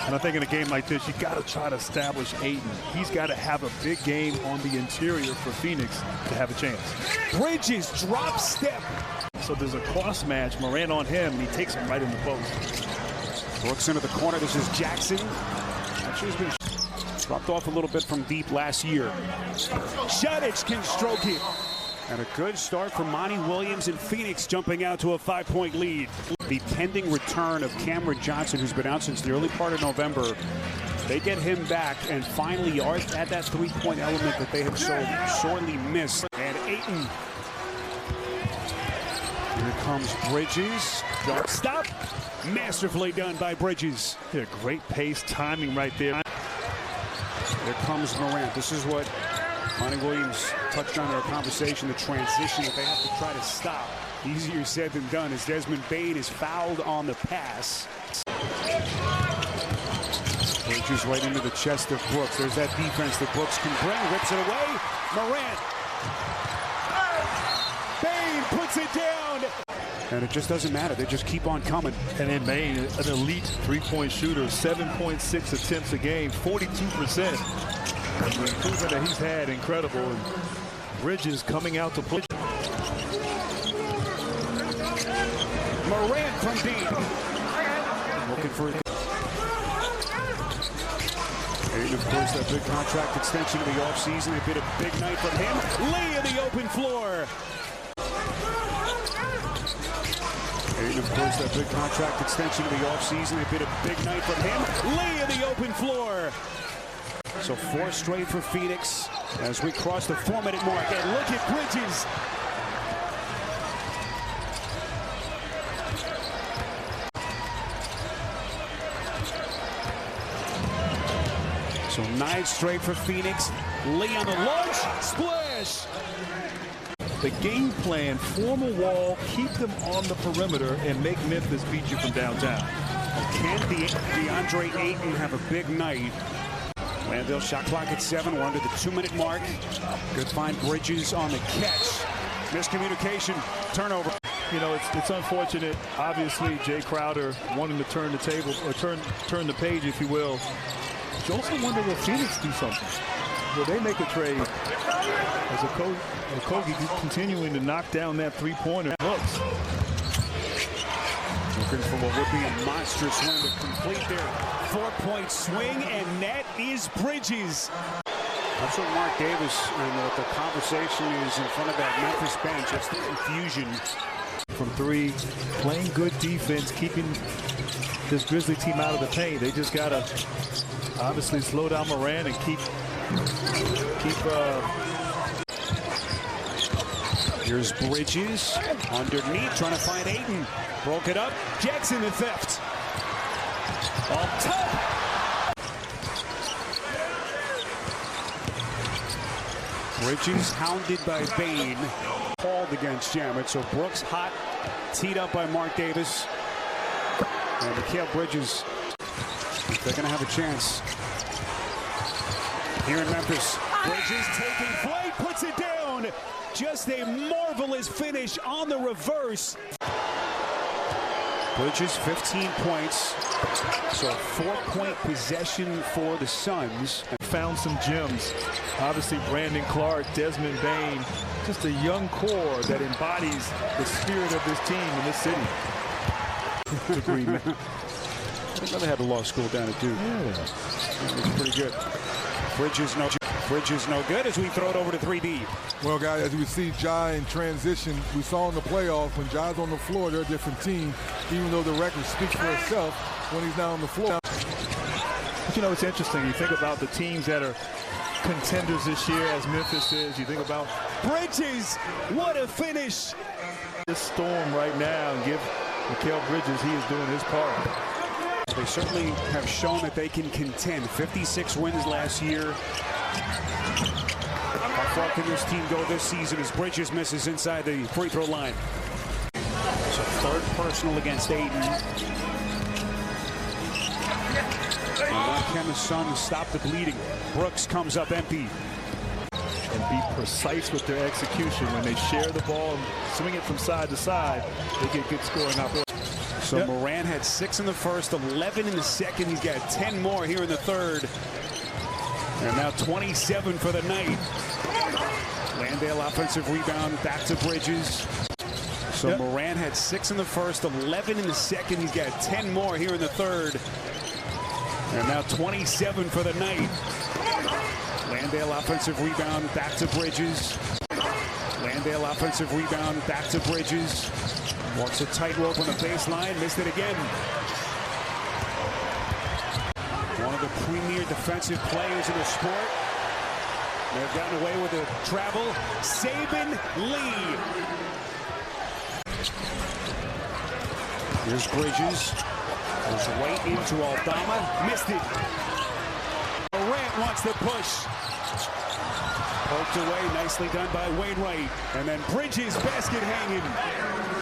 And I think in a game like this, you got to try to establish Ayton. He's got to have a big game on the interior for Phoenix to have a chance. Bridges drop step. So there's a cross match, Morant on him, and he takes him right in the post. Brooks into the corner. This is Jackson. Actually, he's been dropped off a little bit from deep last year. Šarić can stroke it. And a good start for Monty Williams and Phoenix jumping out to a 5-point lead. The pending return of Cameron Johnson, who's been out since the early part of November. They get him back and finally are at that three-point element that they have so sorely missed. And Ayton. Here comes Bridges. Jump stop. Masterfully done by Bridges. Yeah, great pace, timing right there. Here comes Morant. This is what Monty Williams touched on in our conversation, the transition that they have to try to stop. Easier said than done as Desmond Bane is fouled on the pass. Bridges right into the chest of Brooks. There's that defense that Brooks can bring. Rips it away. Morant. Bane puts it down. And it just doesn't matter. They just keep on coming. And then Bane, an elite three-point shooter, 7.6 attempts a game, 42%. The improvement that he's had, incredible. And Bridges coming out to play. Morant from deep. Looking for it. And of course, that big contract extension in the offseason. They've been a big night from him. Lee in the open floor. And of course, that big contract extension in the offseason. They've been a big night from him. Lee in the open floor. So 4 straight for Phoenix as we cross the 4-minute mark. And look at Bridges. So 9 straight for Phoenix. Lee on the launch. Splash. The game plan, form a wall, keep them on the perimeter, and make Memphis beat you from downtown. Can DeAndre Ayton have a big night? Landale shot clock at 7. We're under the 2-minute mark. Good find. Bridges on the catch. Miscommunication. Turnover. You know, it's unfortunate. Obviously, Jay Crowder wanting to turn the table, or turn the page, if you will. You also wonder will Phoenix do something? Will they make a trade? As Okogie continuing to knock down that three-pointer. Looks. Looking for what would be a monstrous win to complete their 4-point swing, and that is Bridges. That's what Mark Davis and what the conversation is in front of that Memphis bench. It's the confusion. From 3, playing good defense, keeping this Grizzly team out of the paint. They just got to obviously slow down Morant and keep Here's Bridges underneath, trying to find Ayton. Broke it up. Jackson the theft. Off top. Bridges hounded by Bane. Called against Shamet. So Brooks hot. Teed up by Mark Davis. And Mikal Bridges, they're going to have a chance here in Memphis. Bridges taking flight, puts it down. Just a marvelous finish on the reverse. Bridges 15 points. So 4-point possession for the Suns. Found some gems. Obviously Brandon Clark, Desmond Bane, just a young core that embodies the spirit of this team in this city. Agreement. I never had a law school down at Duke. Yeah. That was pretty good. Bridges no good as we throw it over to 3D. Well, guys, as we see Ja in transition, we saw in the playoffs when Ja's on the floor, they're a different team, even though the record speaks for itself when he's not on the floor. But you know, it's interesting. You think about the teams that are contenders this year, as Memphis is. You think about Bridges. What a finish. this storm right now and give Mikal Bridges, he is doing his part. They certainly have shown that they can contend. 56 wins last year. How far can this team go this season as Bridges misses inside the free throw line? So 3rd personal against Ayton. And now can the Suns stop the bleeding? Brooks comes up empty. And be precise with their execution. When they share the ball and swing it from side to side, they get good scoring opportunities. So Morant had 6 in the first, 11 in the second. He's got 10 more here in the third. And now 27 for the night. Landale offensive rebound, back to Bridges. So Morant had 6 in the first, 11 in the second. He's got 10 more here in the third. And now 27 for the night. Landale offensive rebound, back to Bridges. Landale offensive rebound, back to Bridges. Walks a tightrope on the baseline, missed it again. One of the premier defensive players in the sport. They've gotten away with the travel. Saban Lee. Here's Bridges. Goes right into Aldama. Missed it. Morant wants the push. Poked away. Nicely done by Wainwright. And then Bridges, basket hanging.